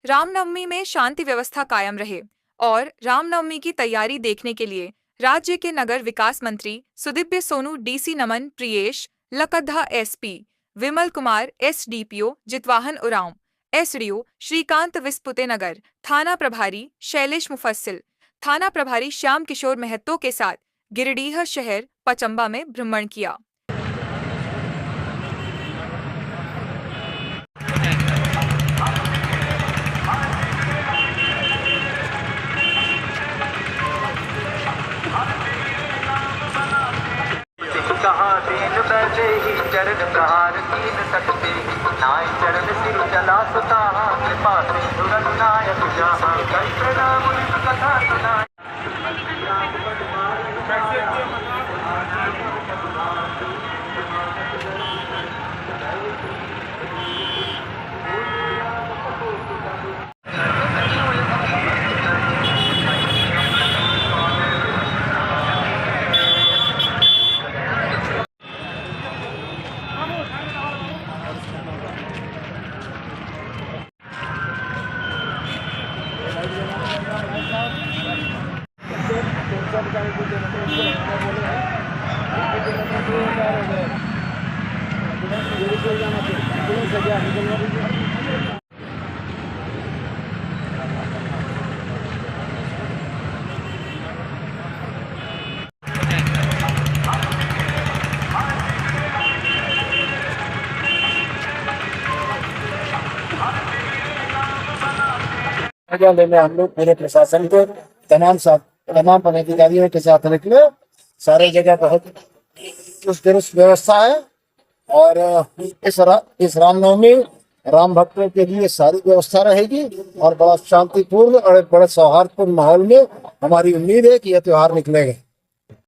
रामनवमी में शांति व्यवस्था कायम रहे और रामनवमी की तैयारी देखने के लिए राज्य के नगर विकास मंत्री सुदीप्य Sonu DC Naman Priyesh लकद्धा SP Vimal Kumar SDPO Jitwahan Oraon SDO Shrikant Vispute नगर थाना प्रभारी शैलेश मुफस्सिल थाना प्रभारी श्याम किशोर महतो के साथ गिरिडीह शहर पचंबा में भ्रमण किया। कहाँ दीन बैठे ही चरण प्रहार कीन सकते नाय चरण सिर चला सुता कृपा सिंधु रघुनायक जहाँ कई प्रणाम कथा सुनाय। लेने हम लोग पूरे प्रशासन को तमाम पदाधिकारियों के साथ निकले। सारे जगह बहुत दुरुस्त व्यवस्था है और इस रामनवमी राम भक्तों के लिए सारी व्यवस्था रहेगी और बड़ा शांतिपूर्ण और बड़े सौहार्दपूर्ण माहौल में हमारी उम्मीद है कि यह त्योहार निकलेगा।